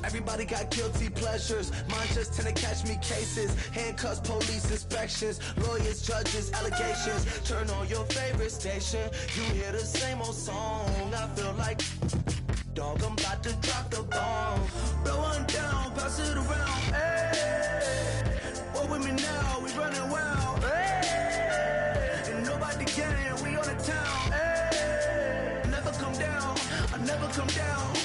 Everybody got guilty pleasures. Mine just tend to catch me cases. Handcuffs, police inspections, lawyers, judges, allegations. Turn on your favorite station. You hear the same old song. I feel like, dog, I'm about to drop the bomb. Blow one down, pass it around. Hey, what with me now? We running wild. Hey, and nobody gang. We on the town. Hey, never come down. I never come down.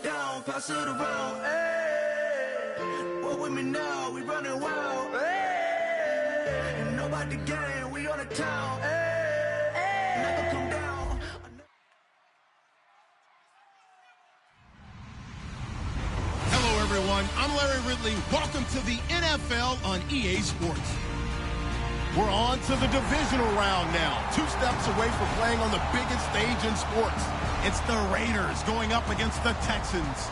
Down, pass it around, hey. What with me now? We running wild, hey. And nobody gang, we on the town, hey. Never come down. Hello, everyone. I'm Larry Ridley. Welcome to the NFL on EA Sports. We're on to the divisional round now. 2 steps away from playing on the biggest stage in sports. It's the Raiders going up against the Texans.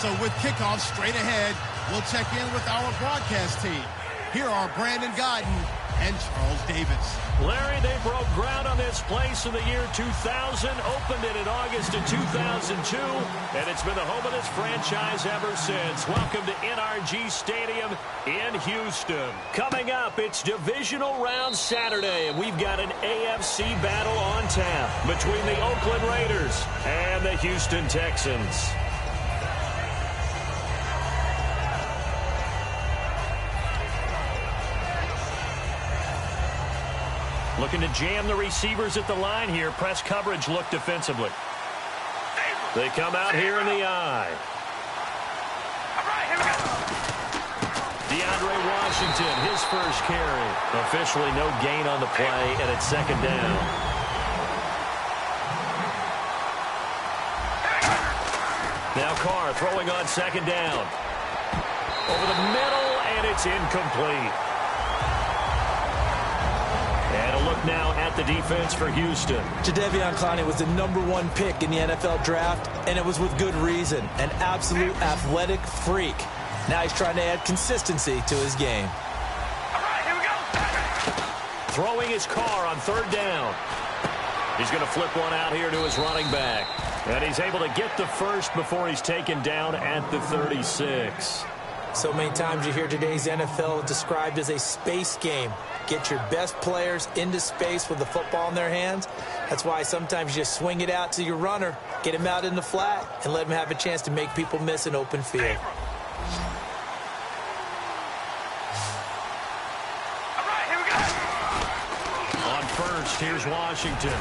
So with kickoff straight ahead, we'll check in with our broadcast team. Here are Brandon Godden and Charles Davis. Larry, they broke ground on this place in the year 2000, opened it in August of 2002, and it's been the home of this franchise ever since. Welcome to NRG Stadium in Houston. Coming up, it's Divisional Round Saturday, and we've got an AFC battle on tap between the Oakland Raiders and the Houston Texans. Looking to jam the receivers at the line here. Press coverage look defensively. They come out here in the eye. All right, here we go. DeAndre Washington, his first carry. Officially no gain on the play, and it's second down. Now Carr throwing on second down. Over the middle, and it's incomplete. And a look now at the defense for Houston. Jadeveon Clowney was the #1 pick in the NFL draft, and it was with good reason. An absolute athletic freak. Now he's trying to add consistency to his game. All right, here we go. Throwing his Carr on third down. He's going to flip one out here to his running back. And he's able to get the first before he's taken down at the 36. So many times you hear today's NFL described as a space game. Get your best players into space with the football in their hands. That's why sometimes you just swing it out to your runner, get him out in the flat, and let him have a chance to make people miss an open field. All right, here we go. On first, here's Washington.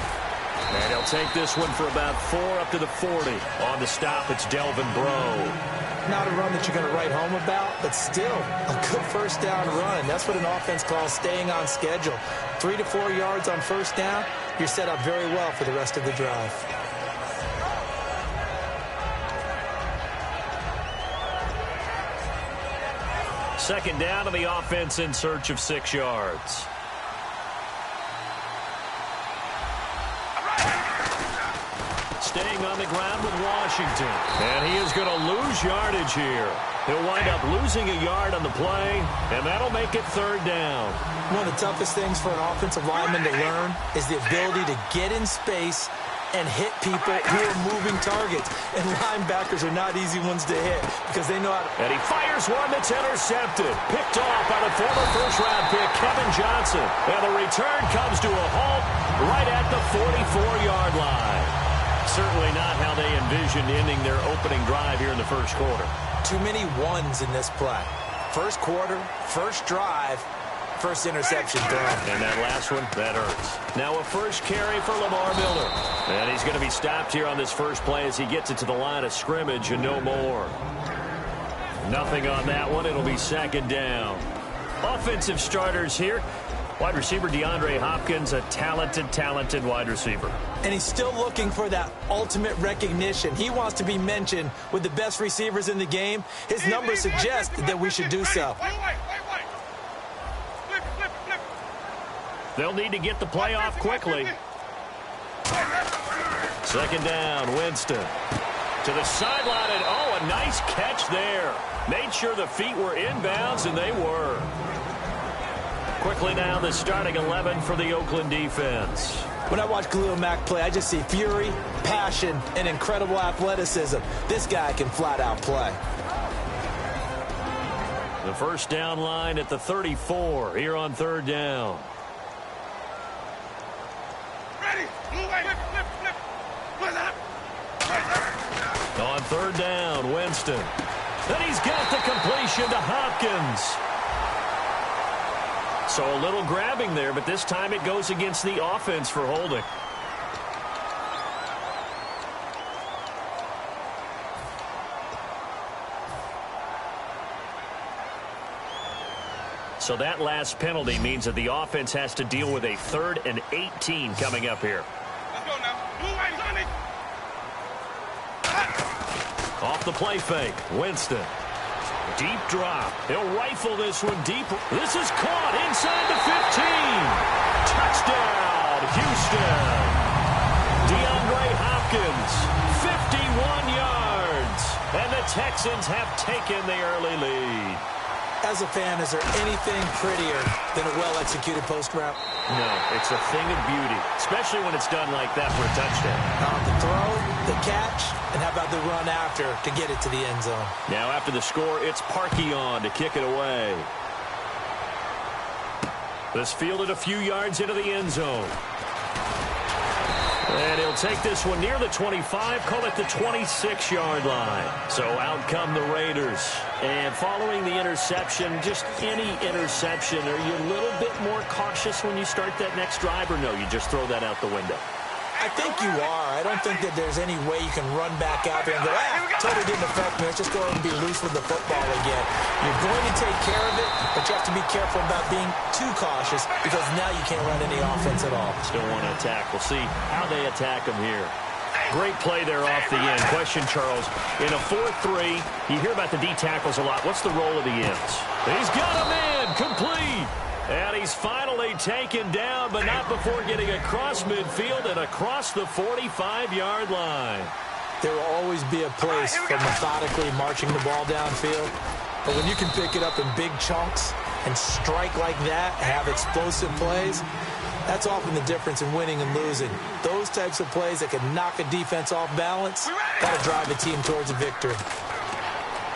And he'll take this one for about 4 up to the 40. On the stop, it's Delvin Breaux. Not a run that you're going to write home about, but still a good first down run. That's what an offense calls staying on schedule. 3 to 4 yards on first down, you're set up very well for the rest of the drive. Second down, and the offense in search of 6 yards. Staying on the ground with Washington. And he is going to lose yardage here. He'll wind up losing a yard on the play, and that'll make it third down. One of the toughest things for an offensive lineman to learn is the ability to get in space and hit people who are moving targets. And linebackers are not easy ones to hit because they know how to... And he fires one that's intercepted. Picked off by the former first-round pick, Kevin Johnson. And the return comes to a halt right at the 44-yard line. Certainly not how they envisioned ending their opening drive here in the first quarter. Too many ones in this play. First quarter, first drive, first interception thrown. And that last one, that hurts. Now a first carry for Lamar Miller. And he's going to be stopped here on this first play as he gets it to the line of scrimmage and no more. Nothing on that one. It'll be second down. Offensive starters here. Wide receiver DeAndre Hopkins, a talented wide receiver. And he's still looking for that ultimate recognition. He wants to be mentioned with the best receivers in the game. His numbers suggest that we should do so. They'll need to get the play off quickly. Second down, Winston. To the sideline, and oh, a nice catch there. Made sure the feet were inbounds, and they were. Quickly now, the starting 11 for the Oakland defense. When I watch Khalil Mack play, I just see fury, passion, and incredible athleticism. This guy can flat out play. The first down line at the 34 here on third down. Ready. Move away. Flip. On third down, Winston. And he's got the completion to Hopkins. So a little grabbing there, but this time it goes against the offense for holding. So that last penalty means that the offense has to deal with a 3rd and 18 coming up here. Let's go now. Move away, Sonny. Off the play fake, Winston. Deep drop. He'll rifle this one deep. This is caught inside the 15. Touchdown, Houston. DeAndre Hopkins, 51 yards. And the Texans have taken the early lead. As a fan, is there anything prettier than a well-executed post route? No, it's a thing of beauty, especially when it's done like that for a touchdown. The throw, the catch, and how about the run after to get it to the end zone? Now after the score, it's Parkey on to kick it away. This fielded a few yards into the end zone. And he'll take this one near the 25, call it the 26-yard line. So out come the Raiders. And following the interception, just any interception, are you a little bit more cautious when you start that next drive, or no, you just throw that out the window? I think you are. I don't think that there's any way you can run back out there and go, totally didn't affect me. Let's just go ahead and be loose with the football again. You're going to take care of it, but you have to be careful about being too cautious because now you can't run any offense at all. Still want to attack. We'll see how they attack them here. Great play there off the end. Question, Charles. In a 4-3, you hear about the D tackles a lot. What's the role of the ends? He's got a man complete. And he's finally taken down, but not before getting across midfield and across the 45-yard line. There will always be a place for methodically marching the ball downfield. But when you can pick it up in big chunks and strike like that, have explosive plays, that's often the difference in winning and losing. Those types of plays that can knock a defense off balance, that'll drive a team towards a victory.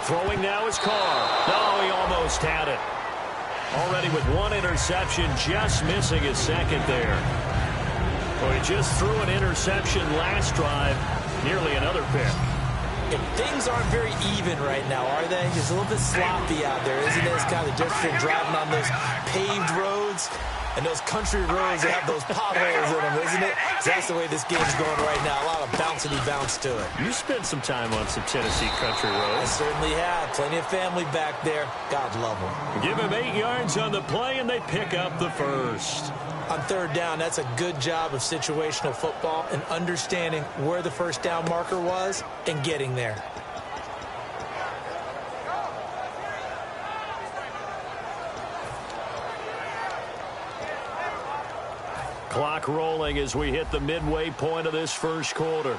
Throwing now is Carr. No, he almost had it. Already with one interception, just missing his second there. Well, he just threw an interception last drive, nearly another pick. And things aren't very even right now, are they? It's a little bit sloppy out there, isn't it? It's kind of the difference between driving on those paved roads and those country roads that have those potholes in them, isn't it? That's the way this game's going right now. A lot of bouncy bounce to it. You spent some time on some Tennessee country roads. I certainly have. Plenty of family back there. God love them. Give him 8 yards on the play, and they pick up the first. On third down, that's a good job of situational football and understanding where the first down marker was and getting there. Clock rolling as we hit the midway point of this first quarter. All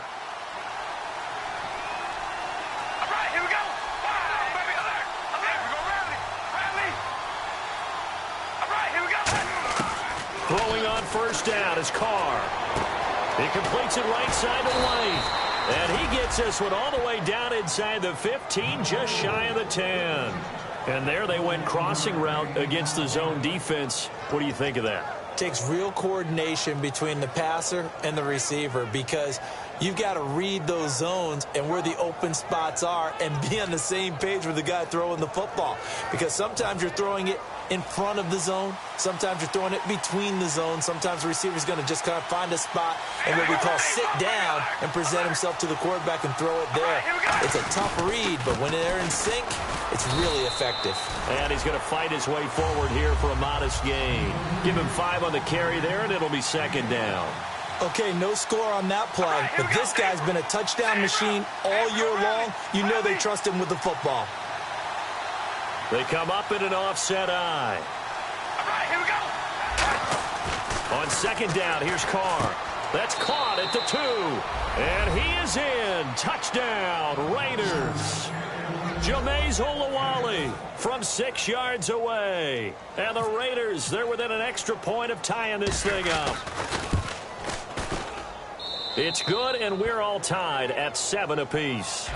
right, here we go. Wow, baby, alert. We go rally. All right, here we go. Throwing on first down is Carr. He completes it right side to Lane. And he gets this one all the way down inside the 15, just shy of the 10. And there they went crossing route against the zone defense. What do you think of that? Takes real coordination between the passer and the receiver because you've got to read those zones and where the open spots are and be on the same page with the guy throwing the football. Because sometimes you're throwing it in front of the zone. Sometimes you're throwing it between the zones. Sometimes the receiver's going to just kind of find a spot and what we call sit down and present himself to the quarterback and throw it there. It's a tough read, but when they're in sync, it's really effective. And he's going to fight his way forward here for a modest gain. Give him 5 on the carry there, and it'll be second down. Okay, no score on that play, but this guy's been a touchdown machine all year long. You know they trust him with the football. They come up in an offset eye. All right, here we go. On second down, here's Carr. That's caught at the 2. And he is in. Touchdown, Raiders. Jameis Olawale from 6 yards away. And the Raiders, they're within an extra point of tying this thing up. It's good, and we're all tied at 7 apiece.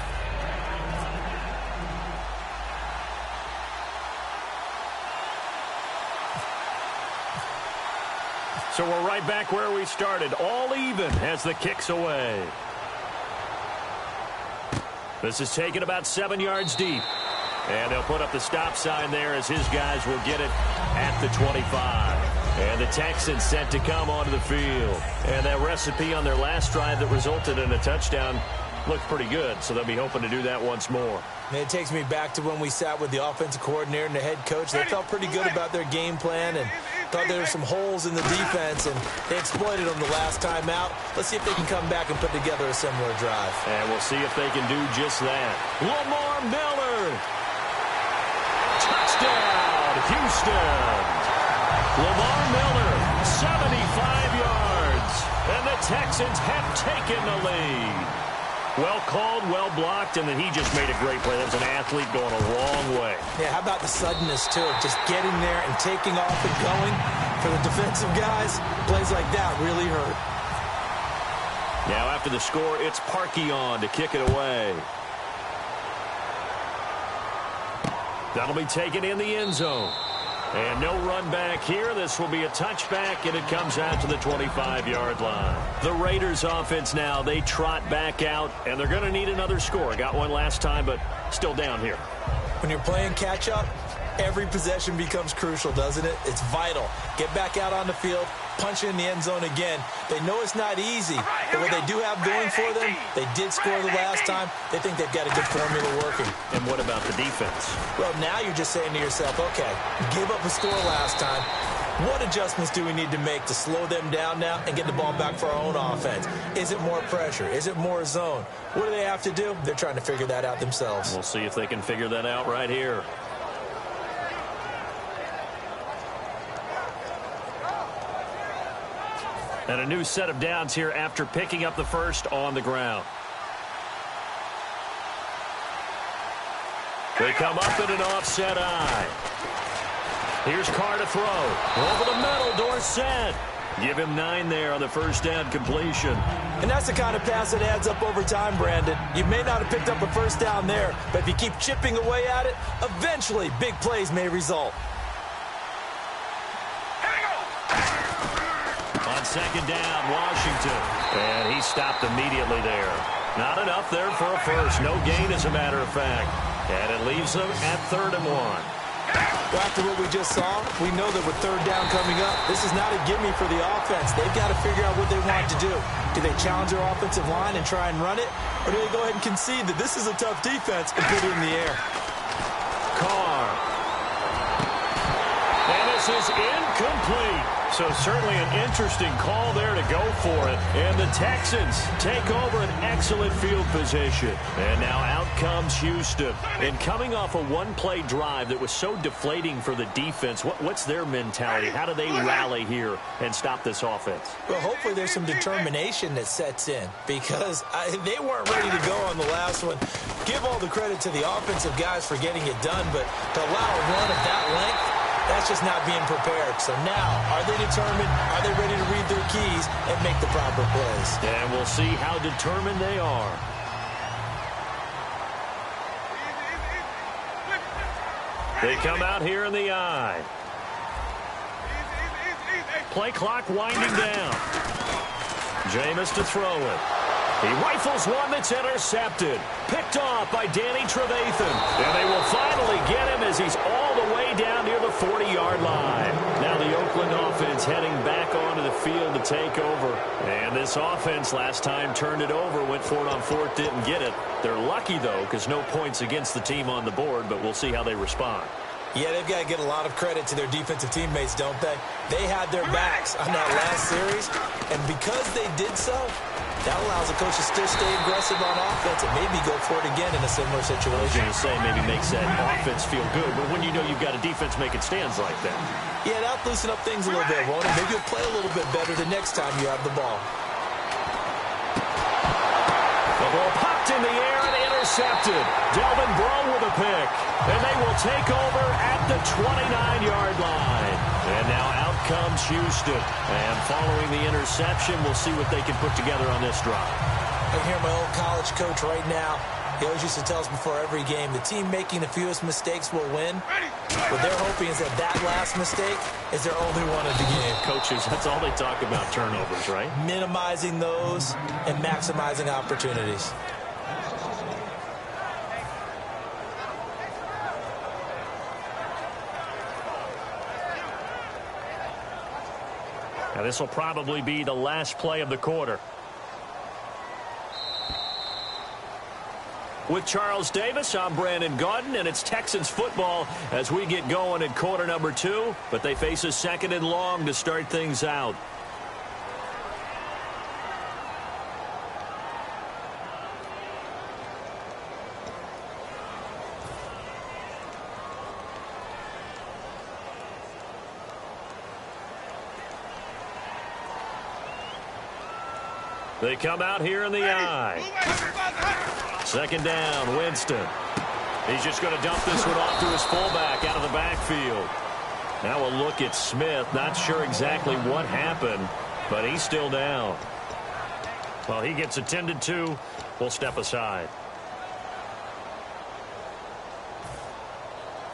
So we're right back where we started, all even as the kick's away. This is taken about 7 yards deep. And they'll put up the stop sign there as his guys will get it at the 25. And the Texans set to come onto the field. And that recipe on their last drive that resulted in a touchdown looked pretty good, so they'll be hoping to do that once more. And it takes me back to when we sat with the offensive coordinator and the head coach. They felt pretty good about their game plan and thought there were some holes in the defense, and they exploited them the last time out. Let's see if they can come back and put together a similar drive. And we'll see if they can do just that. Lamar Miller. Touchdown, Houston. Lamar Miller, 75 yards. And the Texans have taken the lead. Well called, well blocked, and then he just made a great play. That was an athlete going a long way. Yeah, how about the suddenness, too, of just getting there and taking off and going for the defensive guys? Plays like that really hurt. Now after the score, it's Parkey on to kick it away. That'll be taken in the end zone. And no run back here. This will be a touchback, and it comes out to the 25-yard line. The Raiders offense now, they trot back out, and they're going to need another score. Got one last time, but still down here. When you're playing catch-up, every possession becomes crucial, doesn't it? It's vital. Get back out on the field, punch it in the end zone again. They know it's not easy, but what they do have going for them, they did score the last time. They think they've got a good formula working. And what about the defense? Well, now you're just saying to yourself, okay, give up a score last time. What adjustments do we need to make to slow them down now and get the ball back for our own offense? Is it more pressure? Is it more zone? What do they have to do? They're trying to figure that out themselves. We'll see if they can figure that out right here. And a new set of downs here after picking up the first on the ground. They come up in an offset eye. Here's Carr to throw. Over the middle, Dorsett. Give him 9 there on the first down completion. And that's the kind of pass that adds up over time, Brandon. You may not have picked up a first down there, but if you keep chipping away at it, eventually big plays may result. On second down, Washington. And he stopped immediately there. Not enough there for a first. No gain, as a matter of fact. And it leaves them at 3rd and 1. Well, after what we just saw, we know that with 3rd down coming up, this is not a gimme for the offense. They've got to figure out what they want to do. Do they challenge their offensive line and try and run it? Or do they go ahead and concede that this is a tough defense and put it in the air? Carr. And this is incomplete. So certainly an interesting call there to go for it. And the Texans take over an excellent field position. And now out comes Houston. And coming off a one-play drive that was so deflating for the defense, what's their mentality? How do they rally here and stop this offense? Well, hopefully there's some determination that sets in, because they weren't ready to go on the last one. Give all the credit to the offensive guys for getting it done, but to allow a run of that length, that's just not being prepared. So now, are they determined? Are they ready to read their keys and make the proper plays? And we'll see how determined they are. They come out here in the eye. Play clock winding down. Jameis to throw it. He rifles one that's intercepted. Picked off by Danny Trevathan. And they will finally get him as he's all the way down near the 40-yard line. Now the Oakland offense heading back onto the field to take over. And this offense last time turned it over, went for it on 4th, didn't get it. They're lucky, though, because no points against the team on the board, but we'll see how they respond. Yeah, they've got to get a lot of credit to their defensive teammates, don't they? They had their backs on that last series, and because they did so, that allows the coach to still stay aggressive on offense and maybe go for it again in a similar situation. I was going to say maybe makes that offense feel good, but when you know you've got a defense making stands like that. Yeah, that'll loosen up things a little bit, won't it? Maybe you'll play a little bit better the next time you have the ball. The ball popped in the air and intercepted. Delvin Breaux with a pick. And they will take over at the 29-yard line. And now out comes Houston. And following the interception, we'll see what they can put together on this drive. I hear my old college coach right now. He always used to tell us before every game, the team making the fewest mistakes will win. What they're hoping is that that last mistake is their only one of the game. Coaches, that's all they talk about, turnovers, right? Minimizing those and maximizing opportunities. Now, this will probably be the last play of the quarter. With Charles Davis, I'm Brandon Gaudin, and it's Texans football as we get going in quarter number 2. But they face a 2nd and long to start things out. They come out here in the eye. 2nd down, Winston. He's just going to dump this one off to his fullback out of the backfield. Now a look at Smith. Not sure exactly what happened, but he's still down. Well, he gets attended to. We'll step aside.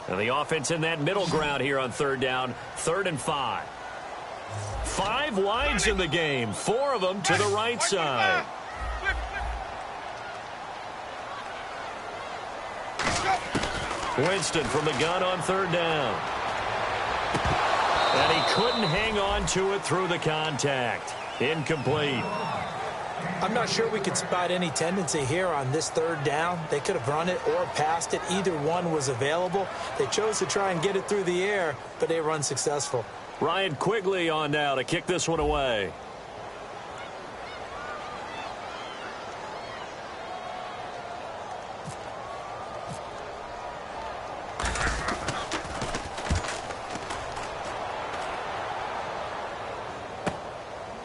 And the offense in that middle ground here on 3rd down. 3rd and 5. 5 wides in the game. 4 of them to the right side. Winston from the gun on 3rd down. And he couldn't hang on to it through the contact. Incomplete. I'm not sure we could spot any tendency here on this 3rd down. They could have run it or passed it. Either one was available. They chose to try and get it through the air, but they were unsuccessful. Ryan Quigley on now to kick this one away.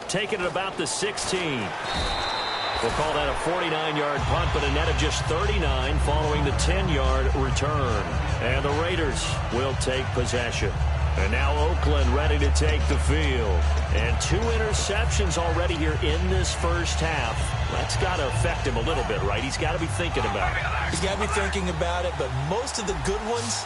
Taking it about the 16. We'll call that a 49-yard punt, but a net of just 39 following the 10-yard return. And the Raiders will take possession. And now Oakland ready to take the field. And 2 interceptions already here in this first half. That's got to affect him a little bit, right? He's got to be thinking about it. He's got to be thinking about it, but most of the good ones,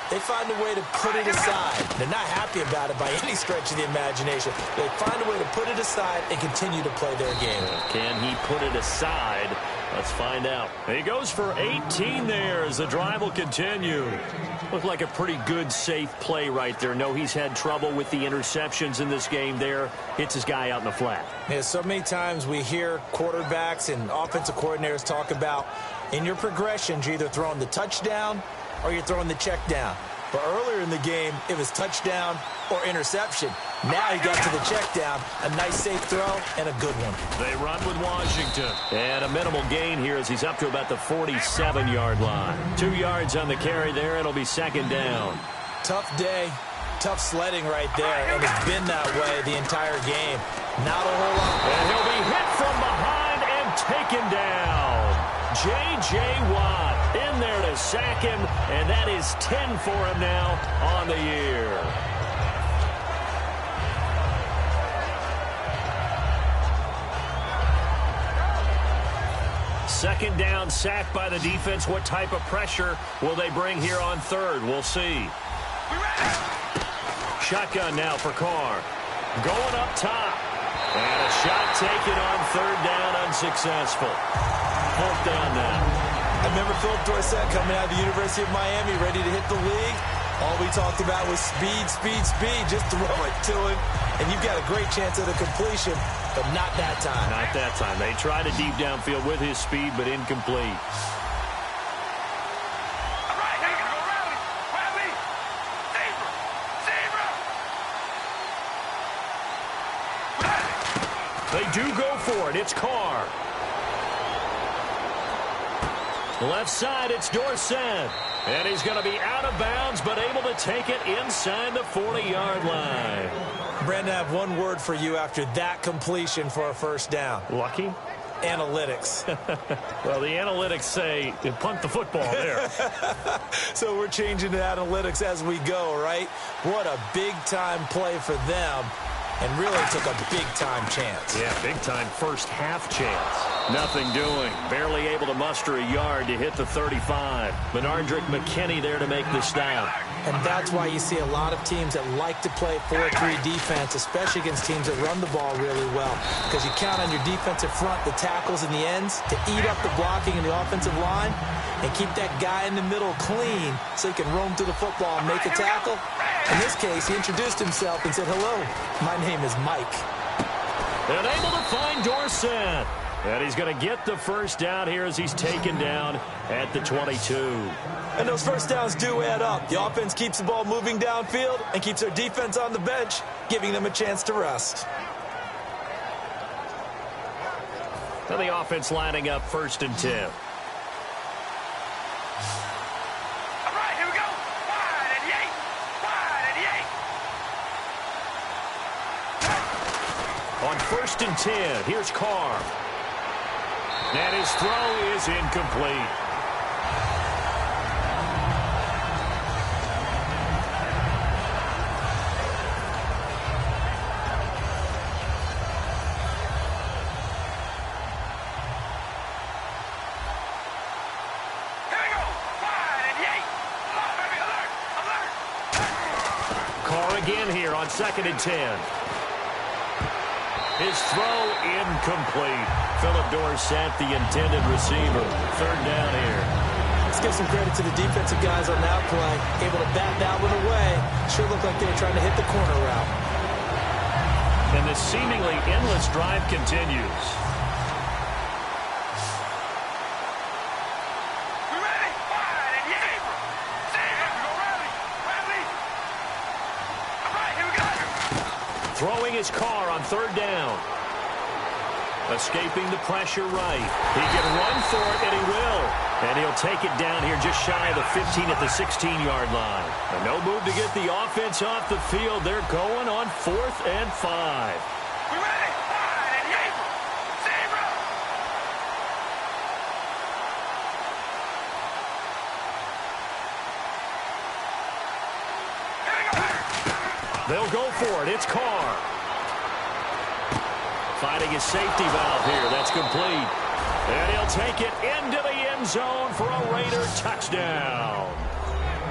they find a way to put it aside. They're not happy about it by any stretch of the imagination. They find a way to put it aside and continue to play their game. Can he put it aside? Let's find out. He goes for 18 there as the drive will continue. Looked like a pretty good, safe play right there. No, he's had trouble with the interceptions in this game there. Hits his guy out in the flat. Yeah, so many times we hear quarterbacks and offensive coordinators talk about in your progressions, you're either throwing the touchdown or you're throwing the check down. But earlier in the game, it was touchdown or interception. Now he got to the check down. A nice safe throw and a good one. They run with Washington. And a minimal gain here as he's up to about the 47-yard line. 2 yards on the carry there. It'll be 2nd down. Tough day. Tough sledding right there. And it's been that way the entire game. Not a whole lot. And he'll be hit from behind and taken down. J.J. Watt in there to sack him, and that is 10 for him now on the year. Second down, sack by the defense. What type of pressure will they bring here on 3rd? We'll see. Shotgun now for Carr. Going up top. And a shot taken on 3rd down, unsuccessful. 4th down now. I remember Philip Dorsett coming out of the University of Miami, ready to hit the league. All we talked about was speed, speed, speed. Just throw it to him, and you've got a great chance at a completion, but not that time. Not that time. They tried a deep downfield with his speed, but incomplete. All right, here you go, rally. Zebra. They do go for it. It's Carr. Left side, it's Dorsett. And he's going to be out of bounds, but able to take it inside the 40-yard line. Brandon, I have one word for you after that completion for a 1st down. Lucky? Analytics. Well, the analytics say punt the football there. So we're changing the analytics as we go, right? What a big-time play for them, and really took a big-time chance. Yeah, big-time first-half chance. Nothing doing. Barely able to muster a yard to hit the 35. Benardrick McKinney there to make the stop. And that's why you see a lot of teams that like to play 4-3 defense, especially against teams that run the ball really well, because you count on your defensive front, the tackles and the ends, to eat up the blocking in the offensive line and keep that guy in the middle clean so he can roam through the football and make a tackle. In this case, he introduced himself and said, "Hello, my name is Mike." And able to find Dorsett. And he's going to get the first down here as he's taken down at the 22. And those first downs do add up. The offense keeps the ball moving downfield and keeps their defense on the bench, giving them a chance to rest. And the offense lining up 1st and 10. All right, here we go. Wide and yank. Wide and yank. On 1st and 10, here's Carr. And his throw is incomplete. Here we go. Wide and yank. Come on, baby. Alert. Alert. Carr again here on 2nd and 10. His throw incomplete. Philip Dorsett, the intended receiver. 3rd down here. Let's give some credit to the defensive guys on that play. Able to bat that one away. Sure looked like they were trying to hit the corner route. And this seemingly endless drive continues. We ready? Wide and yank. Stand up. We go rally. Rally. All right, here we go. Throwing his Carr on 3rd down. Escaping the pressure right. He can run for it, and he will. And he'll take it down here just shy of the 15 at the 16-yard line. And no move to get the offense off the field. They're going on 4th and 5. We ready? Wide and yank. Zebra. Here we go. They'll go for it. It's Carr. Finding his safety valve here. That's complete. And he'll take it into the end zone for a Raider touchdown.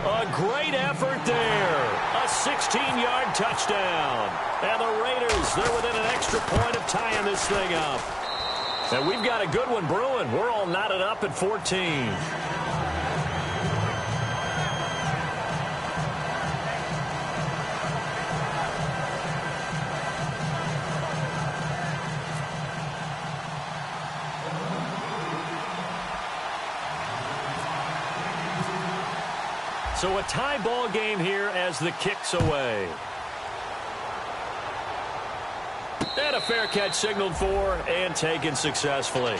A great effort there. A 16-yard touchdown. And the Raiders, they're within an extra point of tying this thing up. And we've got a good one brewing. We're all knotted up at 14. So a tie ball game here as the kick's away. And a fair catch signaled for and taken successfully.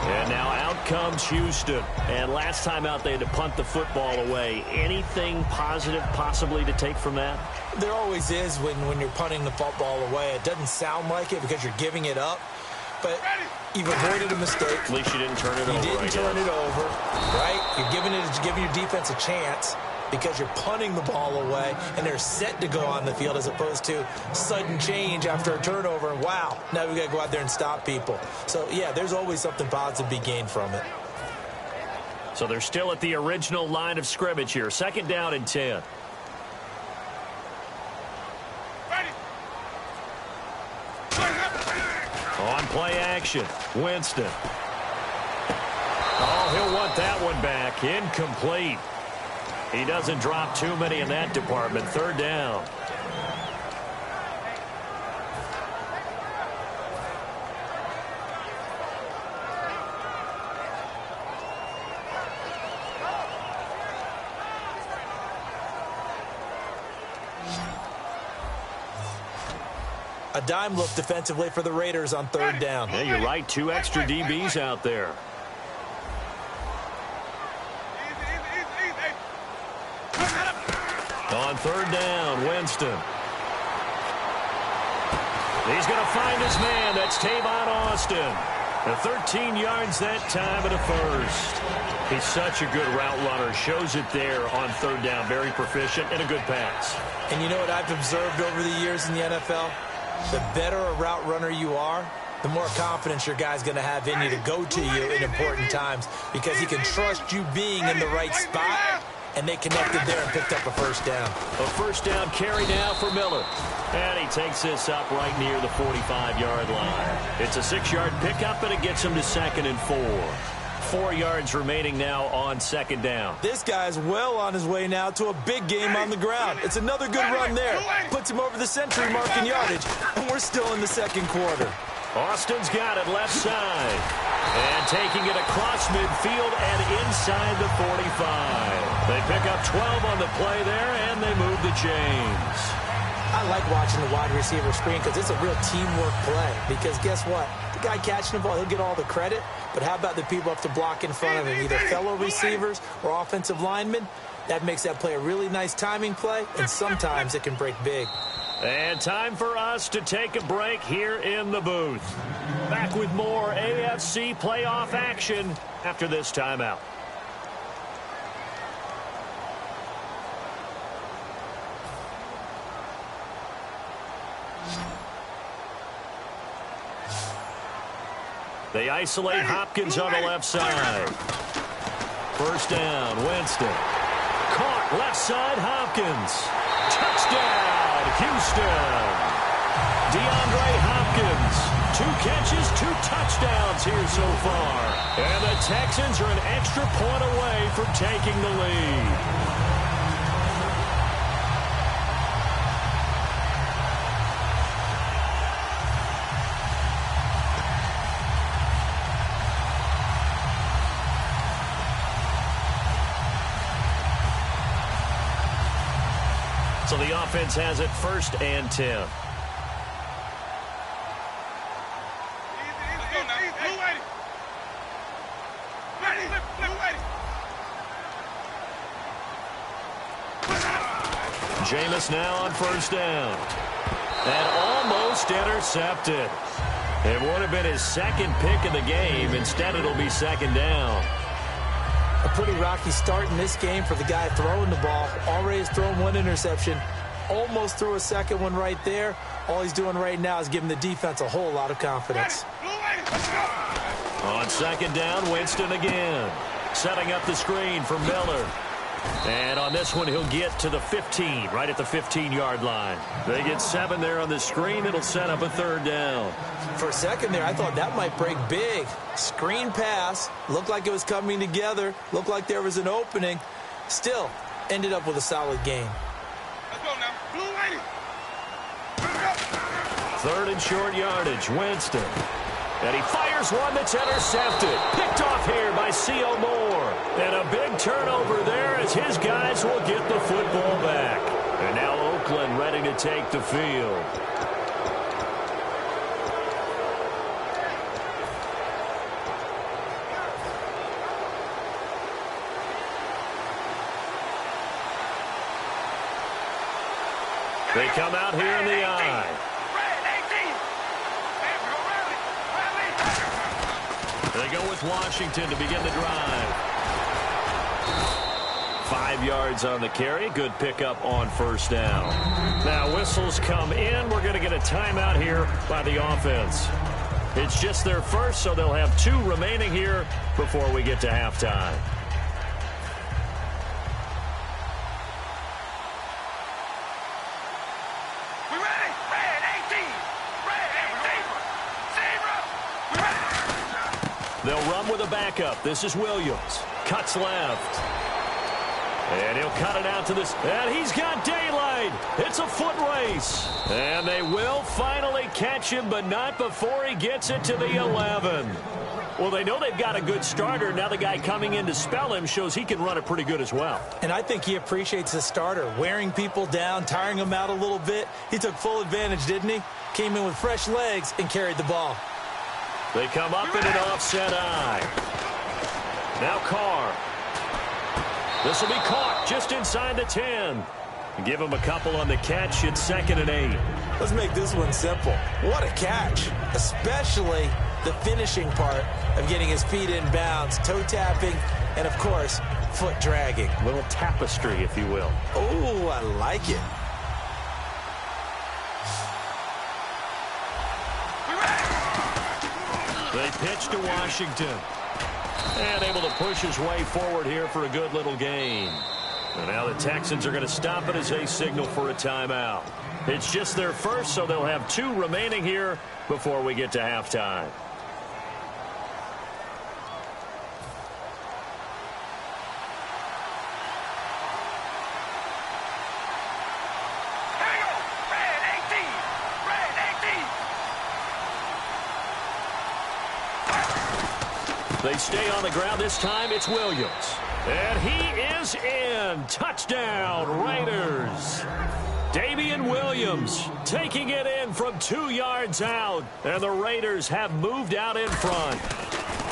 And now out comes Houston. And last time out they had to punt the football away. Anything positive possibly to take from that? There always is when you're punting the football away. It doesn't sound like it because you're giving it up. But you've avoided a mistake. At least you didn't turn it over. You didn't turn it over, right? You're giving your defense a chance because you're punting the ball away, and they're set to go on the field as opposed to sudden change after a turnover. And wow, now we got to go out there and stop people. So, yeah, there's always something positive to be gained from it. So they're still at the original line of scrimmage here. 2nd down and 10. On play action, Winston. Oh, he'll want that one back. Incomplete. He doesn't drop too many in that department. 3rd down. A dime look defensively for the Raiders on 3rd down. Yeah, you're right. 2 extra DBs out there. On 3rd down, Winston. He's going to find his man. That's Tavon Austin. The 13 yards that time and a first. He's such a good route runner. Shows it there on third down. Very proficient and a good pass. And you know what I've observed over the years in the NFL? The better a route runner you are, the more confidence your guy's going to have in you to go to you in important times because he can trust you being in the right spot, and they connected there and picked up a first down. A first down carry now for Miller. And he takes this up right near the 45-yard line. It's a 6-yard pickup, and it gets him to 2nd and 4. 4 yards remaining now on 2nd down. This guy's well on his way now to a big game on the ground. It's another good run there. Puts him over the century mark in yardage, and we're still in the second quarter. Austin's got it left side. And taking it across midfield and inside the 45. They pick up 12 on the play there, and they move the chains. I like watching the wide receiver screen because it's a real teamwork play. Because guess what? The guy catching the ball, he'll get all the credit. But how about the people up to block in front of him, either fellow receivers or offensive linemen? That makes that play a really nice timing play, and sometimes it can break big. And time for us to take a break here in the booth. Back with more AFC playoff action after this timeout. They isolate Hopkins on the left side. First down, Winston. Caught left side, Hopkins. Touchdown, Houston. DeAndre Hopkins. 2 catches, 2 touchdowns here so far. And the Texans are an extra point away from taking the lead. So the offense has it 1st and 10. Jameis now on 1st down. And almost intercepted. It would have been his 2nd pick of the game. Instead, it'll be 2nd down. A pretty rocky start in this game for the guy throwing the ball. Already has thrown 1 interception. Almost threw a 2nd one right there. All he's doing right now is giving the defense a whole lot of confidence. On 2nd down, Winston again. Setting up the screen for Miller. And on this one, he'll get to the 15, right at the 15-yard line. They get 7 there on the screen. It'll set up a 3rd down. For a second there, I thought that might break big. Screen pass. Looked like it was coming together. Looked like there was an opening. Still, ended up with a solid game. Let's go now. Blue lady. 3rd and short yardage, Winston. And he fires one that's intercepted. Picked off here by C.O. Moore. And a big turnover there as his guys will get the football back. And now Oakland ready to take the field. They come out here in the I. They go with Washington to begin the drive. 5 yards on the carry. Good pickup on 1st down. Now whistles come in. We're going to get a timeout here by the offense. It's just their first, so they'll have 2 remaining here before we get to halftime. They'll run with a backup. This is Williams. Cuts left. And he'll cut it out to this. And he's got daylight. It's a foot race. And they will finally catch him, but not before he gets it to the 11. Well, they know they've got a good starter. Now the guy coming in to spell him shows he can run it pretty good as well. And I think he appreciates the starter, wearing people down, tiring them out a little bit. He took full advantage, didn't he? Came in with fresh legs and carried the ball. They come up in an offset I. Now Carr. This will be caught just inside the 10. Give him a couple on the catch. It's 2nd and 8. Let's make this one simple. What a catch, especially the finishing part of getting his feet in bounds, toe tapping, and, of course, foot dragging. A little tapestry, if you will. Oh, I like it. They pitch to Washington. And able to push his way forward here for a good little gain. And now the Texans are going to stop it as they signal for a timeout. It's just their first, so they'll have 2 remaining here before we get to halftime. They stay on the ground. This time it's Williams. And he is in. Touchdown, Raiders. Damian Williams taking it in from 2 yards out. And the Raiders have moved out in front.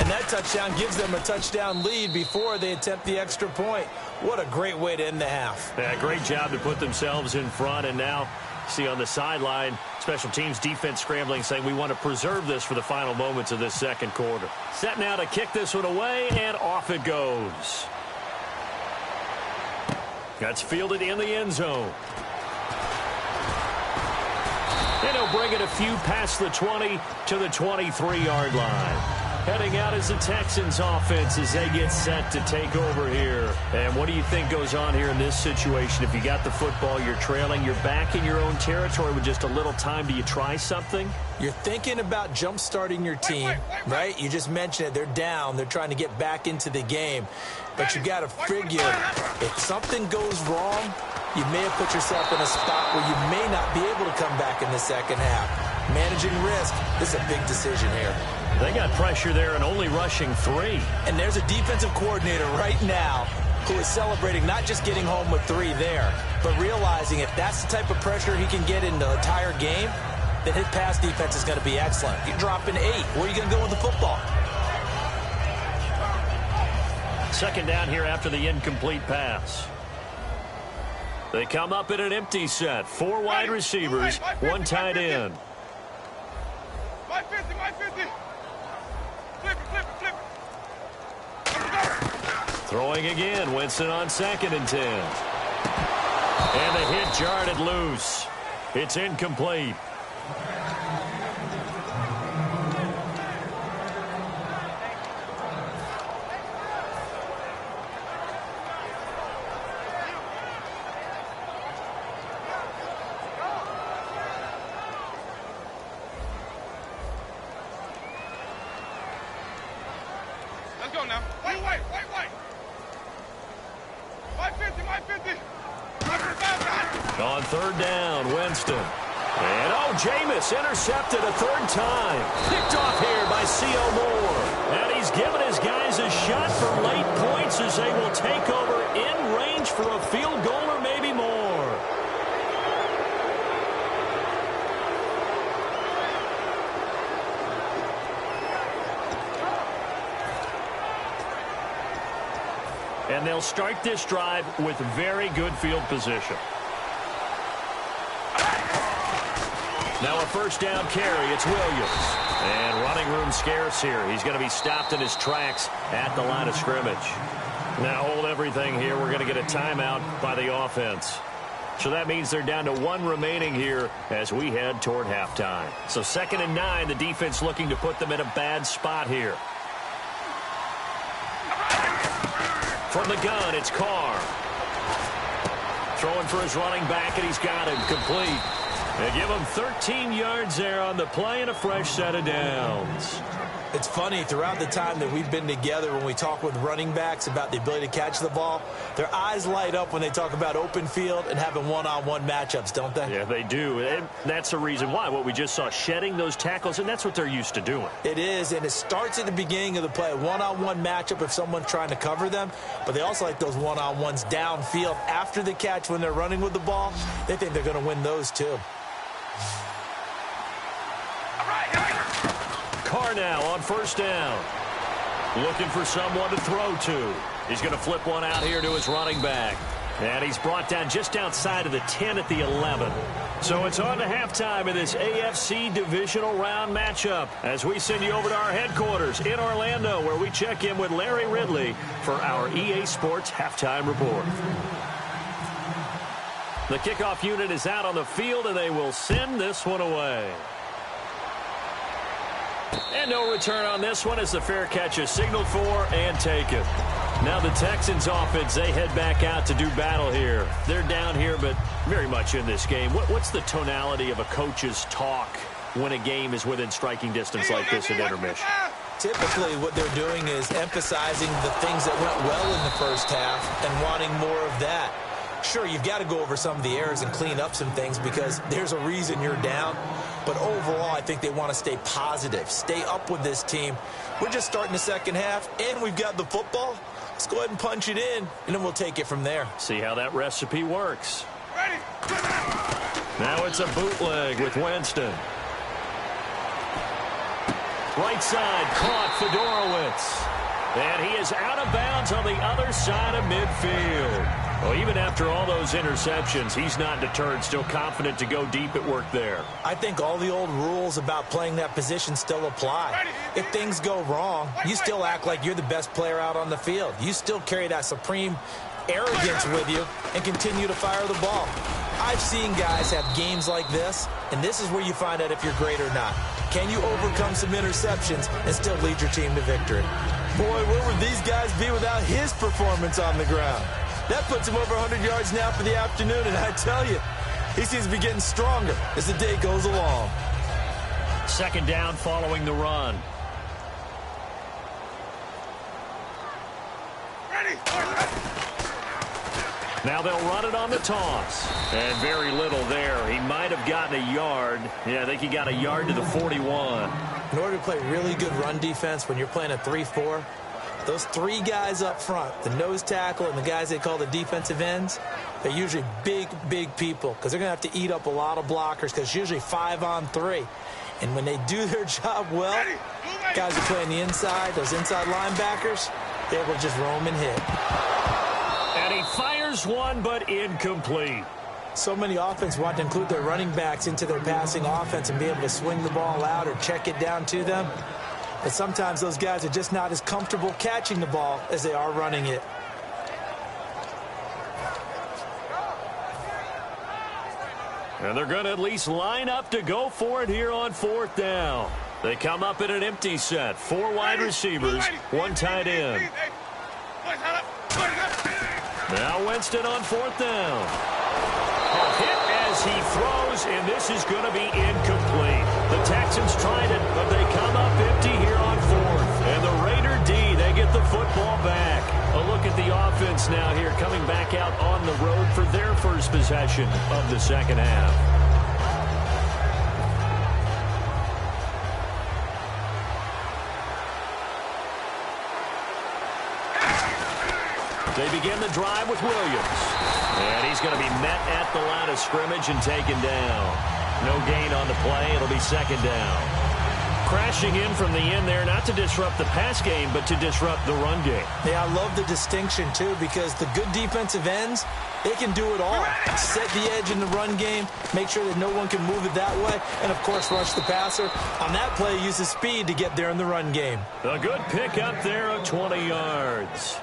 And that touchdown gives them a touchdown lead before they attempt the extra point. What a great way to end the half. Yeah, great job to put themselves in front. And now, see on the sideline, special teams defense scrambling, saying we want to preserve this for the final moments of this second quarter. Set now to kick this one away, and off it goes. That's fielded in the end zone. And he'll bring it a few past the 20 to the 23-yard line. Heading out is the Texans offense as they get set to take over here. And what do you think goes on here in this situation? If you got the football, you're trailing, you're back in your own territory with just a little time. Do you try something? You're thinking about jump-starting your team, right? You just mentioned it. They're down. They're trying to get back into the game. But you got to figure if something goes wrong, you may have put yourself in a spot where you may not be able to come back in the second half. Managing risk, this is a big decision here. They got pressure there and only rushing 3. And there's a defensive coordinator right now who is celebrating not just getting home with 3 there, but realizing if that's the type of pressure he can get in the entire game, then his pass defense is going to be excellent. You're dropping 8. Where are you going to go with the football? Second down here after the incomplete pass. They come up in an empty set. 4 wide receivers, 1 tight end. 550, 550. Flip it. Throwing again. Winston on 2nd and 10. And the hit jarred it loose. It's incomplete. Let's go now. Wait. 550, 550. On 3rd down, Winston. And, Jameis intercepted a 3rd time. Picked off here by C.O. Moore. And he's given his guys a shot for late points as they will take over in range for a field goal or maybe more. And they'll start this drive with very good field position. Now a 1st down carry. It's Williams. And running room scarce here. He's going to be stopped in his tracks at the line of scrimmage. Now hold everything here. We're going to get a timeout by the offense. So that means they're down to 1 remaining here as we head toward halftime. So 2nd and 9, the defense looking to put them in a bad spot here. From the gun, it's Carr. Throwing for his running back, and he's got him complete. They give him 13 yards there on the play and a fresh set of downs. It's funny, throughout the time that we've been together, when we talk with running backs about the ability to catch the ball, their eyes light up when they talk about open field and having one-on-one matchups, don't they? Yeah, they do. And that's the reason why. What we just saw, shedding those tackles, and that's what they're used to doing. It is, and it starts at the beginning of the play, one-on-one matchup if someone's trying to cover them, but they also like those one-on-ones downfield after the catch when they're running with the ball. They think they're going to win those, too. Carr now on 1st down. Looking for someone to throw to. He's going to flip one out here to his running back. And he's brought down just outside of the 10 at the 11. So it's on to halftime in this AFC divisional round matchup as we send you over to our headquarters in Orlando, where we check in with Larry Ridley for our EA Sports halftime report. The kickoff unit is out on the field, and they will send this one away. And no return on this one as the fair catch is signaled for and taken. Now the Texans offense, they head back out to do battle here. They're down here, but very much in this game. What's the tonality of a coach's talk when a game is within striking distance like this at intermission? Typically, what they're doing is emphasizing the things that went well in the first half and wanting more of that. Sure, you've got to go over some of the errors and clean up some things because there's a reason you're down. But overall, I think they want to stay positive, stay up with this team. We're just starting the second half, and we've got the football. Let's go ahead and punch it in, and then we'll take it from there. See how that recipe works. Ready. Now it's a bootleg with Winston. Right side, caught Fedorowicz. And he is out of bounds on the other side of midfield. Well, even after all those interceptions, he's not deterred, still confident to go deep at work there. I think all the old rules about playing that position still apply. If things go wrong, you still act like you're the best player out on the field. You still carry that supreme arrogance with you and continue to fire the ball. I've seen guys have games like this, and this is where you find out if you're great or not. Can you overcome some interceptions and still lead your team to victory? Boy, where would these guys be without his performance on the ground? That puts him over 100 yards now for the afternoon, and I tell you, he seems to be getting stronger as the day goes along. Second down following the run. Ready. Now they'll run it on the toss. And very little there. He might have gotten a yard. Yeah, I think he got a yard to the 41. In order to play really good run defense when you're playing a 3-4, those three guys up front, the nose tackle and the guys they call the defensive ends, they're usually big, big people because they're going to have to eat up a lot of blockers because it's usually 5-on-3. And when they do their job well, guys are playing the inside, those inside linebackers, they're able to just roam and hit. And he fires one, but incomplete. So many offenses want to include their running backs into their passing offense and be able to swing the ball out or check it down to them. But sometimes those guys are just not as comfortable catching the ball as they are running it. And they're going to at least line up to go for it here on fourth down. They come up in an empty set. 4 wide receivers, 1 tight end. Now Winston on fourth down. A hit as he throws, and this is going to be incomplete. The Texans tried it, but they come up empty here on fourth. And the Raider D, they get the football back. A look at the offense now here, coming back out on the road for their first possession of the second half. They begin the drive with Williams. And he's going to be met at the line of scrimmage and taken down. No gain on the play. It'll be second down. Crashing in from the end there, not to disrupt the pass game, but to disrupt the run game. Yeah, I love the distinction, too, because the good defensive ends, they can do it all. Set the edge in the run game, make sure that no one can move it that way, and, of course, rush the passer. On that play, use the speed to get there in the run game. A good pick up there of 20 yards.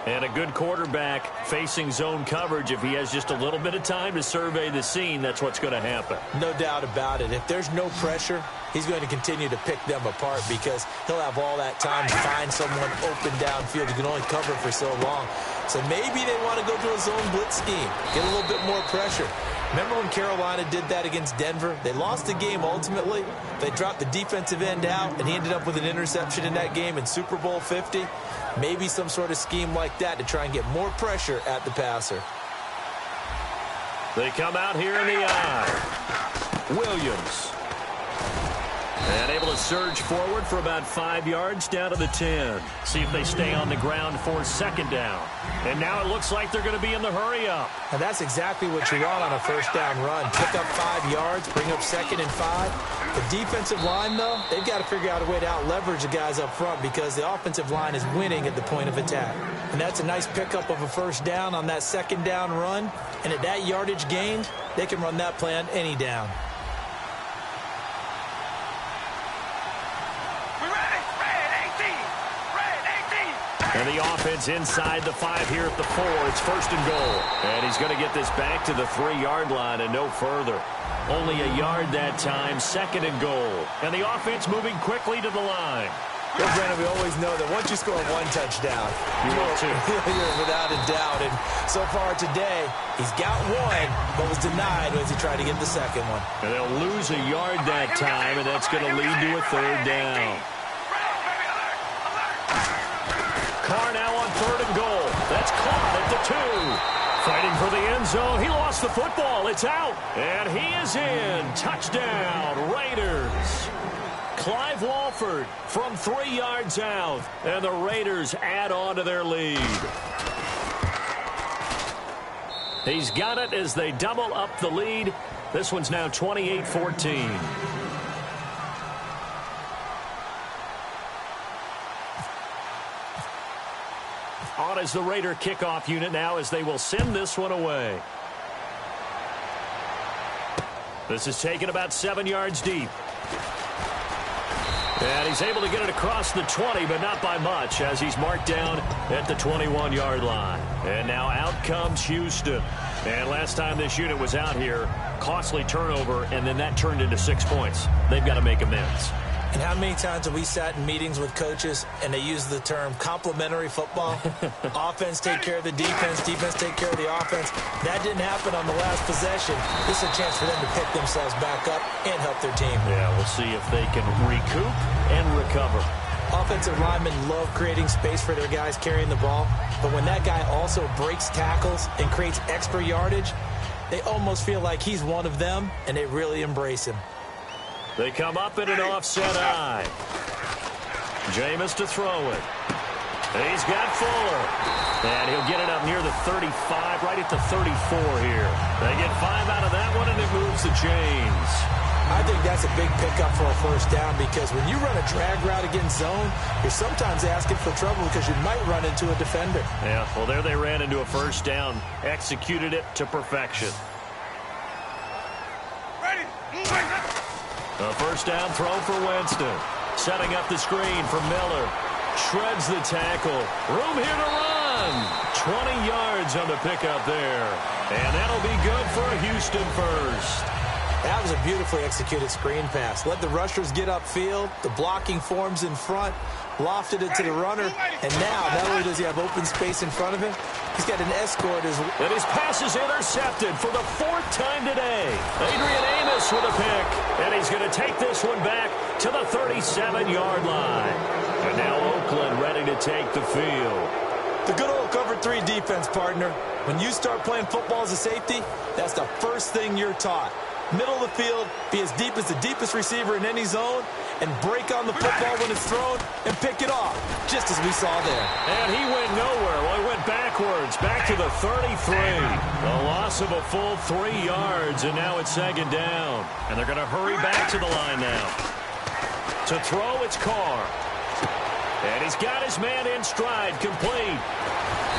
And a good quarterback facing zone coverage. If he has just a little bit of time to survey the scene, that's what's going to happen. No doubt about it. If there's no pressure, he's going to continue to pick them apart because he'll have all that time to find someone open downfield. You can only cover for so long. So maybe they want to go to a zone blitz scheme, get a little bit more pressure. Remember when Carolina did that against Denver? They lost the game ultimately. They dropped the defensive end out, and he ended up with an interception in that game in Super Bowl 50. Maybe some sort of scheme like that to try and get more pressure at the passer. They come out here in the eye. Williams. And able to surge forward for about 5 yards down to the 10. See if they stay on the ground for second down. And now it looks like they're going to be in the hurry-up. And that's exactly what you want on a first down run. Pick up 5 yards, bring up 2nd and 5. The defensive line, though, they've got to figure out a way to out-leverage the guys up front because the offensive line is winning at the point of attack. And that's a nice pickup of a first down on that second down run. And at that yardage gained, they can run that play on any down. And the offense inside the 5 here at the 4. It's 1st and goal. And he's going to get this back to the 3-yard line and no further. Only a yard that time, 2nd and goal. And the offense moving quickly to the line. Well, Brandon, we always know that once you score 1 touchdown, you will too. You're without a doubt. And so far today, he's got 1, but was denied as he tried to get the 2nd one. And they'll lose a yard that time, and that's going to lead to a 3rd down. Carr now on 3rd and goal. That's caught at the 2. Fighting for the end zone. He lost the football. It's out. And he is in. Touchdown, Raiders. Clive Walford from 3 yards out. And the Raiders add on to their lead. He's got it as they double up the lead. This one's now 28-14. On as the Raider kickoff unit now as they will send this one away. This is taken about 7 yards deep. And he's able to get it across the 20, but not by much as he's marked down at the 21-yard line. And now out comes Houston. And last time this unit was out here, costly turnover, and then that turned into 6 points. They've got to make amends. And how many times have we sat in meetings with coaches and they use the term complementary football? Offense take care of the defense, defense take care of the offense. That didn't happen on the last possession. This is a chance for them to pick themselves back up and help their team. Yeah, we'll see if they can recoup and recover. Offensive linemen love creating space for their guys carrying the ball, but when that guy also breaks tackles and creates extra yardage, they almost feel like he's one of them, and they really embrace him. They come up in an offset eye. Jameis to throw it. He's got Fuller. And he'll get it up near the 35, right at the 34 here. They get 5 out of that one, and it moves the chains. I think that's a big pickup for a first down because when you run a drag route against zone, you're sometimes asking for trouble because you might run into a defender. Yeah, well, there they ran into a first down, executed it to perfection. A first down throw for Winston. Setting up the screen for Miller. Shreds the tackle. Room here to run. 20 yards on the pickup there. And that'll be good for a Houston first. That was a beautifully executed screen pass. Let the rushers get upfield. The blocking forms in front. Lofted it to the runner. And now, not only does he have open space in front of him, he's got an escort as well. And his pass is intercepted for the 4th time today. Adrian Amos with a pick. And he's going to take this one back to the 37-yard line. And now Oakland ready to take the field. The good old cover 3 defense, partner. When you start playing football as a safety, that's the first thing you're taught. Middle of the field, be as deep as the deepest receiver in any zone, and break on the football when it's thrown and pick it off, just as we saw there. And he went nowhere. Well, he went backwards, back to the 33. A loss of a full 3 yards, and now it's 2nd down. And they're going to hurry back to the line now. To throw, it's Carr. And he's got his man in stride, complete.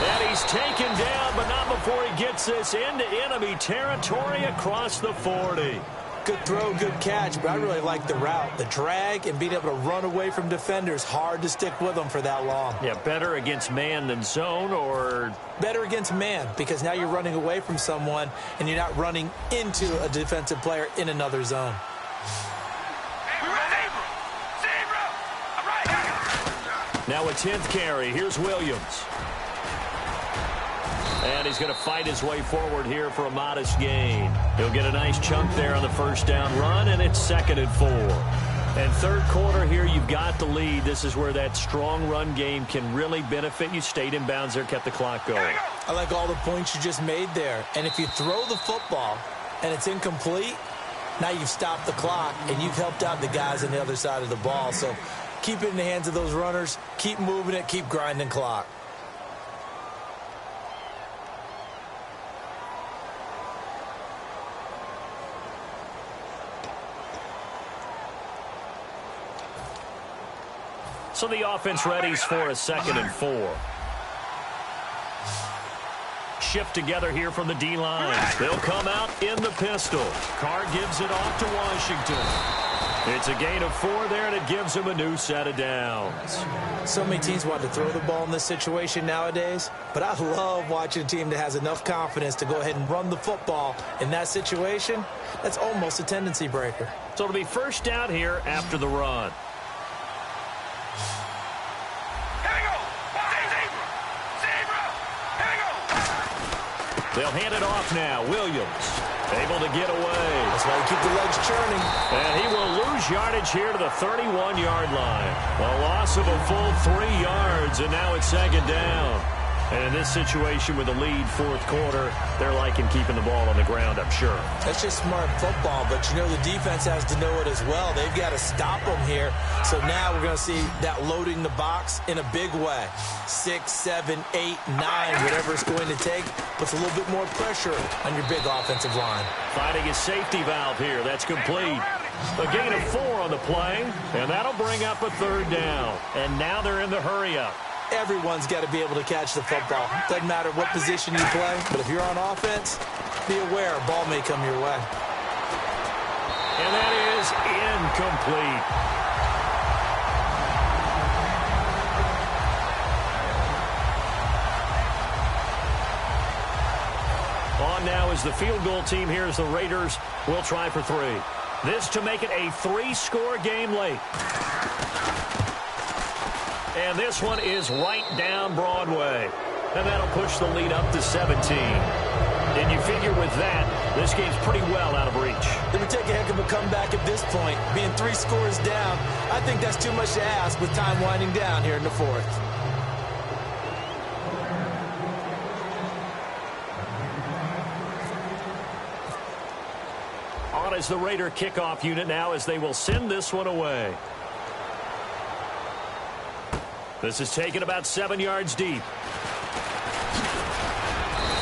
And he's taken down, but not before he gets this into enemy territory across the 40. Good throw, good catch, but I really like the route. The drag and being able to run away from defenders, hard to stick with them for that long. Yeah, better against man than zone, or? Better against man, because now you're running away from someone and you're not running into a defensive player in another zone. Now a 10th carry. Here's Williams. And he's going to fight his way forward here for a modest gain. He'll get a nice chunk there on the first down run, and it's 2nd and 4. And 3rd quarter here, you've got the lead. This is where that strong run game can really benefit you. Stayed in bounds there, kept the clock going. I like all the points you just made there. And if you throw the football and it's incomplete, Now you've stopped the clock, and you've helped out the guys on the other side of the ball. So keep it in the hands of those runners. Keep moving it. Keep grinding clock. So the offense readies for a 2nd and 4. Shift together here from the D-line. They'll come out in the pistol. Carr gives it off to Washington. It's a gain of 4 there, and it gives him a new set of downs. So many teams want to throw the ball in this situation nowadays, but I love watching a team that has enough confidence to go ahead and run the football in that situation. That's almost a tendency breaker. So it'll be first down here after the run. They'll hand it off now. Williams able to get away. That's why you keep the legs churning. And he will lose yardage here to the 31-yard line. A loss of a full 3 yards, and now it's 2nd down. And in this situation with the lead 4th quarter, they're liking keeping the ball on the ground, I'm sure. That's just smart football, but you know the defense has to know it as well. They've got to stop them here. So now we're going to see that loading the box in a big way. 6, 7, 8, 9, whatever it's going to take, puts a little bit more pressure on your big offensive line. Finding a safety valve here. That's complete. A gain of 4 on the play, and that'll bring up a 3rd down. And now they're in the hurry-up. Everyone's got to be able to catch the football. Doesn't matter what position you play, but if you're on offense, be aware a ball may come your way. And that is incomplete. On now is the field goal team here as the Raiders will try for 3. This to make it a 3-score game late. And this one is right down Broadway. And that'll push the lead up to 17. And you figure with that, this game's pretty well out of reach. It would take a heck of a comeback at this point. Being 3 scores down, I think that's too much to ask with time winding down here in the 4th. On is the Raider kickoff unit now as they will send this one away. This is taken about 7 yards deep.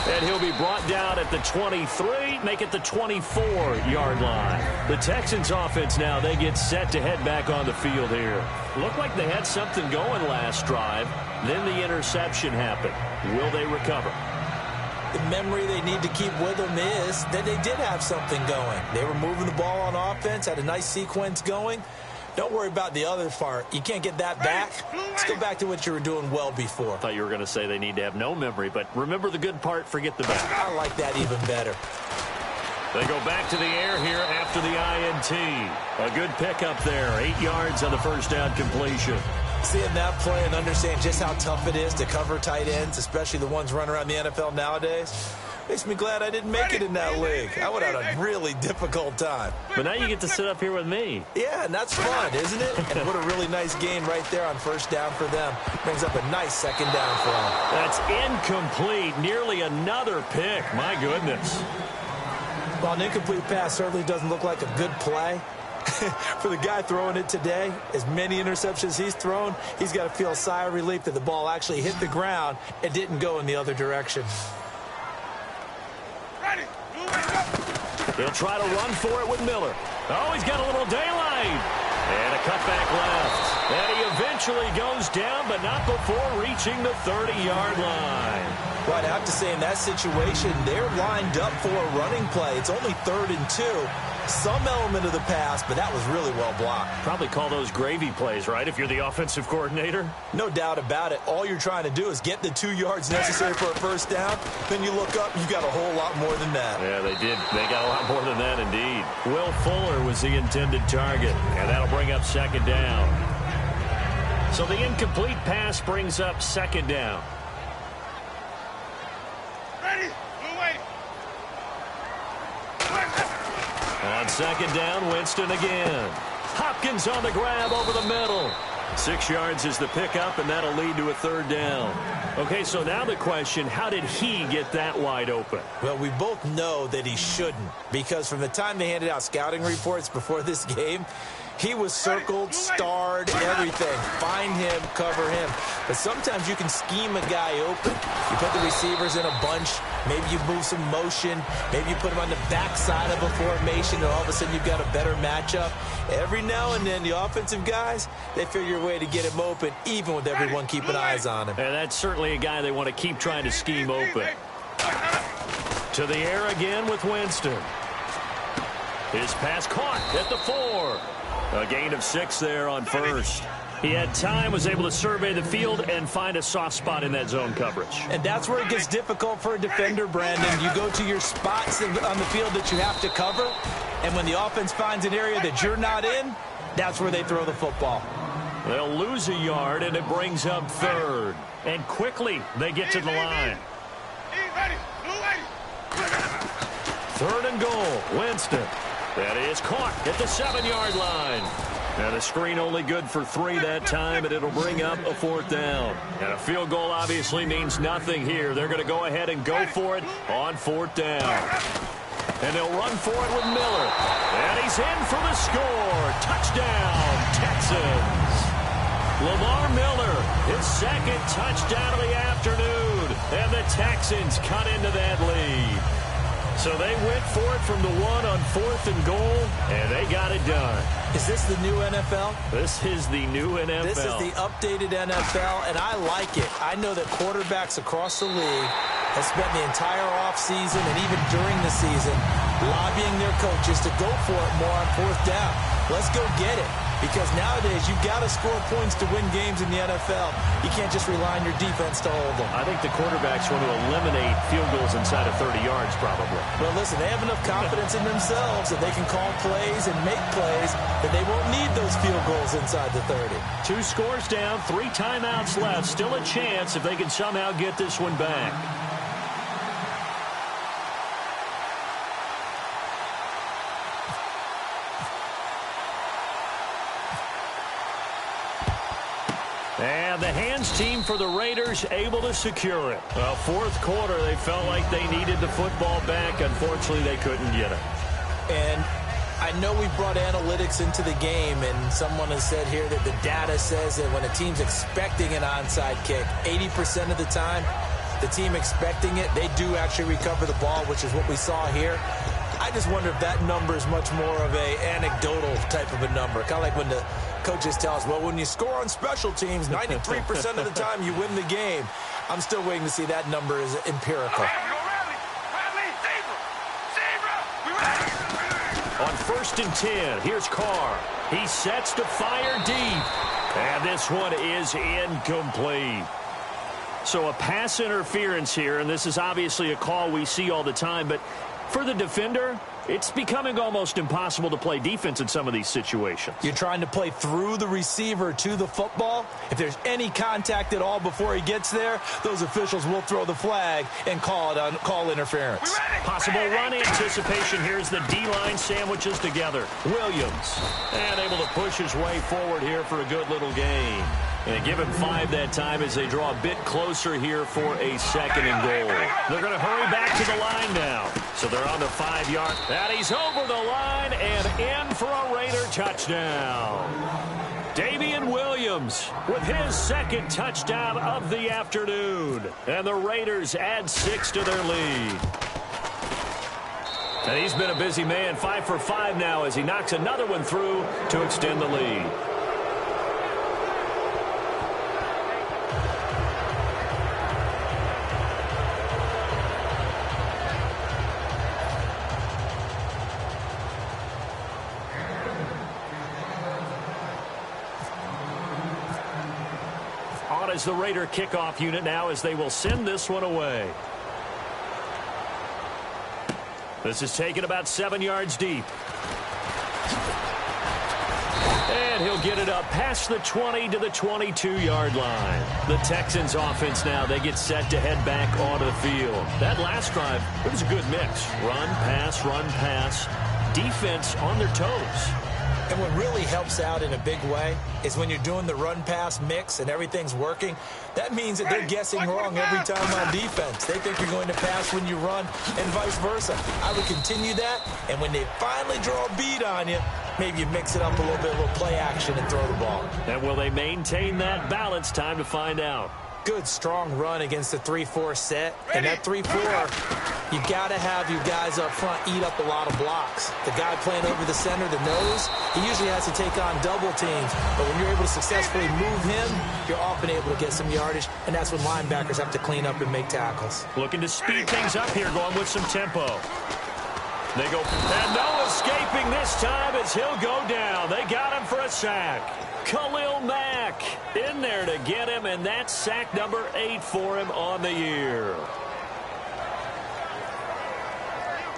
And he'll be brought down at the 23, make it the 24-yard line. The Texans offense now, they get set to head back on the field here. Looked like they had something going last drive. Then the interception happened. Will they recover? The memory they need to keep with them is that they did have something going. They were moving the ball on offense, had a nice sequence going. Don't worry about the other part. You can't get that back. Let's go back to what you were doing well before. I thought you were going to say they need to have no memory, but remember the good part, forget the bad. I like that even better. They go back to the air here after the INT. A good pickup there. 8 yards on the first down completion. Seeing that play and understand just how tough it is to cover tight ends, especially the ones running around the NFL nowadays, makes me glad I didn't make it in that league. I would have had a really difficult time. But now you get to sit up here with me. Yeah, and that's fun, isn't it? And what a really nice gain right there on first down for them. Brings up a nice 2nd down for them. That's incomplete. Nearly another pick. My goodness. Well, an incomplete pass certainly doesn't look like a good play. For the guy throwing it today, as many interceptions he's thrown, he's got to feel a sigh of relief that the ball actually hit the ground and didn't go in the other direction. They'll try to run for it with Miller. Oh, he's got a little daylight. And a cutback left. And he eventually goes down, but not before reaching the 30-yard line. Well, I'd have to say in that situation, they're lined up for a running play. It's only 3rd and 2. Some element of the pass, but that was really well blocked. Probably call those gravy plays, right, if you're the offensive coordinator? No doubt about it. All you're trying to do is get the 2 yards necessary for a first down. Then you look up, you got a whole lot more than that. Yeah, they did. They got a lot more than that, indeed. Will Fuller was the intended target, and that'll bring up 2nd down. So the incomplete pass brings up 2nd down. Ready? Away. On 2nd down, Winston again. Hopkins on the grab over the middle. 6 yards is the pickup, and that'll lead to a 3rd down. Okay, so now the question, how did he get that wide open? Well, we both know that he shouldn't, because from the time they handed out scouting reports before this game, he was circled, starred, everything. Find him, cover him. But sometimes you can scheme a guy open. You put the receivers in a bunch. Maybe you move some motion. Maybe you put them on the backside of a formation, and all of a sudden you've got a better matchup. Every now and then, the offensive guys, they figure a way to get him open, even with everyone keeping eyes on him. And that's certainly a guy they want to keep trying to scheme open. To the air again with Winston. His pass caught at the 4. A gain of 6 there on 1st. He had time, was able to survey the field and find a soft spot in that zone coverage. And that's where it gets difficult for a defender, Brandon. You go to your spots on the field that you have to cover, and when the offense finds an area that you're not in, that's where they throw the football. They'll lose a yard, and it brings up 3rd. And quickly, they get to the line. 3rd and goal, Winston. That is caught at the 7-yard line. And a screen only good for 3 that time, and it'll bring up a 4th down. And a field goal obviously means nothing here. They're going to go ahead and go for it on 4th down. And they'll run for it with Miller. And he's in for the score. Touchdown, Texans. Lamar Miller, his 2nd touchdown of the afternoon. And the Texans cut into that lead. So they went for it from the 1 on 4th and goal, and they got it done. Is this the new NFL? This is the new NFL. This is the updated NFL, and I like it. I know that quarterbacks across the league have spent the entire offseason and even during the season lobbying their coaches to go for it more on 4th down. Let's go get it. Because nowadays, you've got to score points to win games in the NFL. You can't just rely on your defense to hold them. I think the quarterbacks want to eliminate field goals inside of 30 yards, probably. Well, listen, they have enough confidence in themselves that they can call plays and make plays that they won't need those field goals inside the 30. 2 scores down, 3 timeouts left. Still a chance if they can somehow get this one back. And the hands team for the Raiders able to secure it. Well, 4th quarter, they felt like they needed the football back. Unfortunately, they couldn't get it. And I know we brought analytics into the game, and someone has said here that the data says that when a team's expecting an onside kick, 80% of the time, the team expecting it, they do actually recover the ball, which is what we saw here. I just wonder if that number is much more of a anecdotal type of a number. Kind of like when the coaches tell us, well, when you score on special teams, 93% of the time you win the game. I'm still waiting to see that number is empirical. On 1st and 10, here's Carr. He sets to fire deep. And this one is incomplete. So a pass interference here, and this is obviously a call we see all the time, but for the defender, it's becoming almost impossible to play defense in some of these situations. You're trying to play through the receiver to the football. If there's any contact at all before he gets there, those officials will throw the flag and call interference. Possible run anticipation. Here's the D-line sandwiches together. Williams, and able to push his way forward here for a good little gain. And give him 5 that time as they draw a bit closer here for a 2nd and goal. They're going to hurry back to the line now. So they're on the 5-yard. And he's over the line and in for a Raider touchdown. Damian Williams with his 2nd touchdown of the afternoon. And the Raiders add 6 to their lead. And he's been a busy man, 5 for 5 now as he knocks another one through to extend the lead. Is the Raider kickoff unit now as they will send this one away. This is taken about 7 yards deep. And he'll get it up past the 20 to the 22-yard line. The Texans offense now, they get set to head back onto the field. That last drive, it was a good mix. Run, pass, defense on their toes. And what really helps out in a big way is when you're doing the run-pass mix and everything's working, that means that they're guessing wrong every time on defense. They think you're going to pass when you run and vice versa. I would continue that, and when they finally draw a bead on you, maybe you mix it up a little bit, a little play action, and throw the ball. And will they maintain that balance? Time to find out. Good, strong run against the 3-4 set. And that 3-4, you got to have your guys up front eat up a lot of blocks. The guy playing over the center, the nose, he usually has to take on double teams. But when you're able to successfully move him, you're often able to get some yardage, and that's when linebackers have to clean up and make tackles. Looking to speed things up here, going with some tempo. They go, and no escaping this time as he'll go down. They got him for a sack. Khalil Mack in there to get him, and that's sack number 8 for him on the year.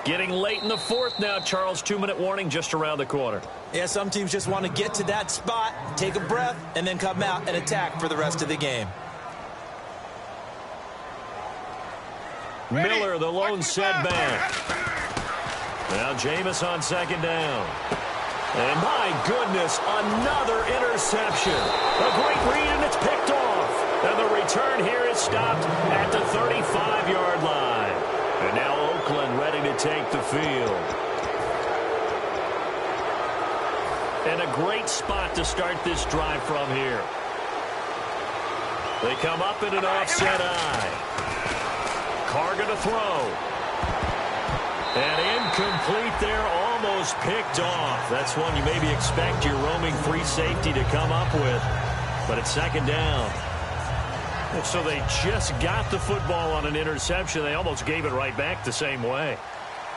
Getting late in the fourth now, Charles. 2-minute warning just around the corner. Yeah, some teams just want to get to that spot, take a breath, and then come out and attack for the rest of the game. Miller, the lone setback. Now Jameis on second down. And my goodness, another interception. A great read, and it's picked off. And the return here is stopped at the 35-yard line. And now Oakland ready to take the field. And a great spot to start this drive from here. They come up in an offset eye. Carr going to throw. And incomplete there, almost picked off. That's one you maybe expect your roaming free safety to come up with. But it's second down. So they just got the football on an interception. They almost gave it right back the same way.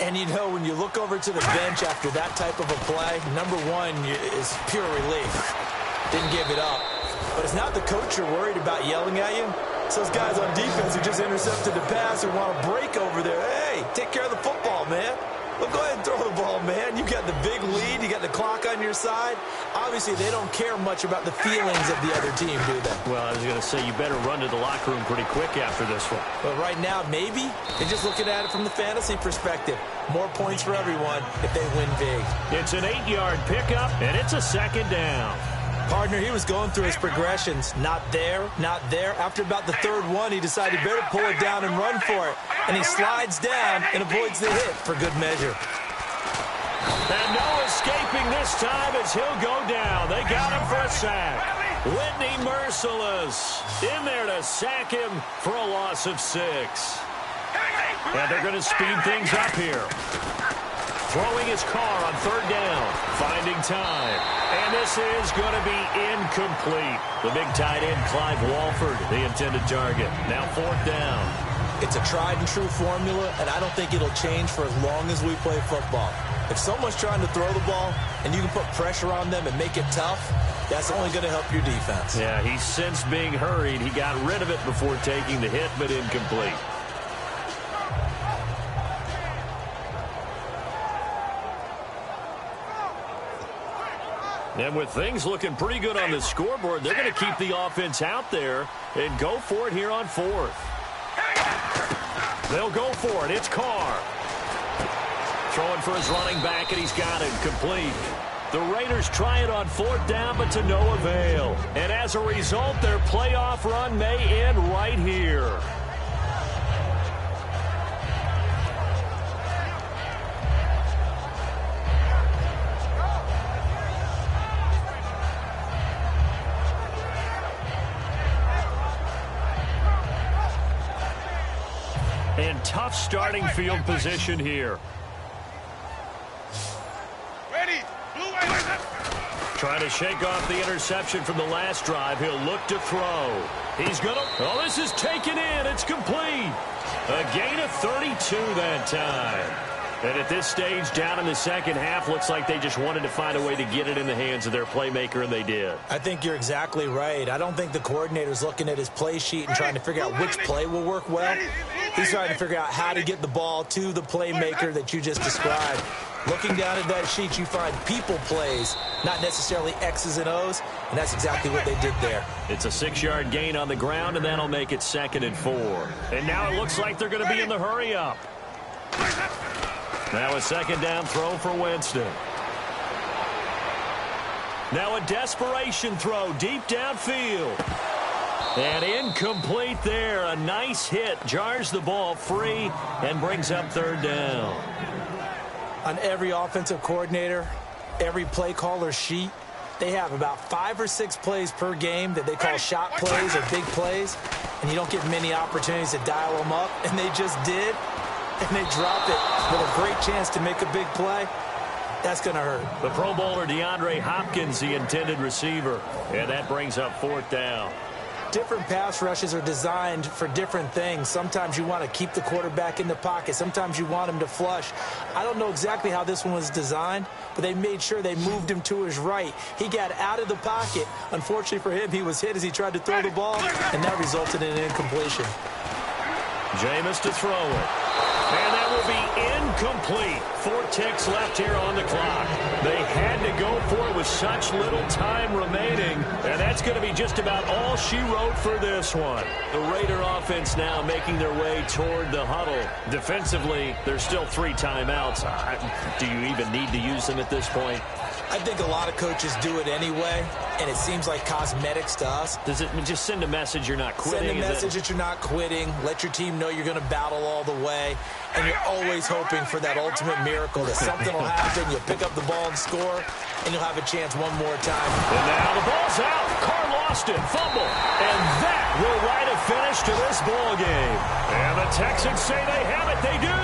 And, you know, when you look over to the bench after that type of a play, number one is pure relief. Didn't give it up. But it's not the coach you're worried about yelling at you. It's those guys on defense who just intercepted the pass who want to break over there. Hey, take care of the football, man. Well, go ahead and throw the ball, man. You got the big lead. You got the clock on your side. Obviously, they don't care much about the feelings of the other team, do they? Well, I was going to say, you better run to the locker room pretty quick after this one. But right now, maybe they're just looking at it from the fantasy perspective. More points for everyone if they win big. It's an 8-yard pickup, and it's a second down. Partner, he was going through his progressions. Not there, not there. After about the third one, he decided he better pull it down and run for it. And he slides down and avoids the hit for good measure. And no escaping this time as he'll go down. They got him for a sack. Whitney Merciless in there to sack him for a loss of 6. And they're going to speed things up here. Throwing his Carr on third down. Finding time. And this is going to be incomplete. The big tight end, Clive Walford, the intended target. Now fourth down. It's a tried-and-true formula, and I don't think it'll change for as long as we play football. If someone's trying to throw the ball and you can put pressure on them and make it tough, that's only going to help your defense. Yeah, he's since being hurried. He got rid of it before taking the hit, but incomplete. And with things looking pretty good on the scoreboard, they're going to keep the offense out there and go for it here on fourth. They'll go for it. It's Carr. Throwing for his running back, and he's got it complete. The Raiders try it on fourth down, but to no avail. And as a result, their playoff run may end right here. And tough starting field position here. Trying to shake off the interception from the last drive. He'll look to throw. He's going to... Oh, this is taken in. It's complete. A gain of 32 that time. And at this stage, down in the second half, looks like they just wanted to find a way to get it in the hands of their playmaker, and they did. I think you're exactly right. I don't think the coordinator's looking at his play sheet and trying to figure out which play will work well. He's trying to figure out how to get the ball to the playmaker that you just described. Looking down at that sheet, you find people plays, not necessarily X's and O's, and that's exactly what they did there. It's a 6-yard gain on the ground, and that'll make it 2nd and 4. And now it looks like they're going to be in the hurry-up. Now a second down throw for Winston. Now a desperation throw deep downfield. And incomplete there. A nice hit. Jars the ball free and brings up third down. On every offensive coordinator, every play caller sheet, they have about 5 or 6 plays per game that they call shot plays or big plays, and you don't get many opportunities to dial them up, and they just did, and they dropped it with a great chance to make a big play. That's going to hurt. The Pro Bowler DeAndre Hopkins, the intended receiver, and that brings up fourth down. Different pass rushes are designed for different things. Sometimes you want to keep the quarterback in the pocket. Sometimes you want him to flush. I don't know exactly how this one was designed, but they made sure they moved him to his right. He got out of the pocket. Unfortunately for him, he was hit as he tried to throw the ball, and that resulted in an incompletion. Jameis to throw it. And that will be incomplete. 4 ticks left here on the clock. They had to go for it with such little time remaining. And that's going to be just about all she wrote for this one. The Raider offense now making their way toward the huddle. Defensively, there's still 3 timeouts. Do you even need to use them at this point? I think a lot of coaches do it anyway, and it seems like cosmetics to us. Does it just send a message you're not quitting? Send a message that you're not quitting. Let your team know you're going to battle all the way, and you're always hoping for that ultimate miracle that something will happen, you'll pick up the ball and score, and you'll have a chance one more time. And now the ball's out. Carr lost it. Fumble. And that will write a finish to this ball game. And the Texans say they have it. They do.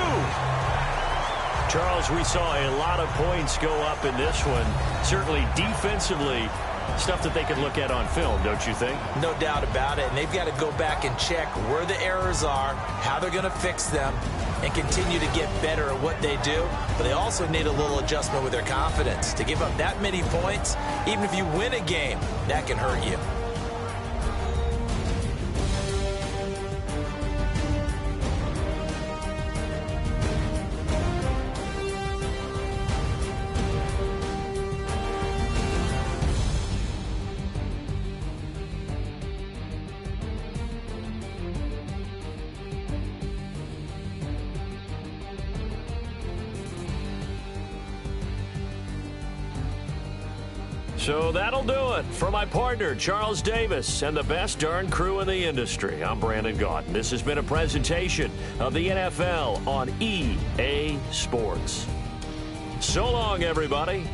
Charles, we saw a lot of points go up in this one. Certainly defensively, stuff that they could look at on film, don't you think? No doubt about it. And they've got to go back and check where the errors are, how they're going to fix them, and continue to get better at what they do. But they also need a little adjustment with their confidence. To give up that many points, even if you win a game, that can hurt you. So that'll do it. For my partner, Charles Davis, and the best darn crew in the industry, I'm Brandon Gaudin. This has been a presentation of the NFL on EA Sports. So long, everybody.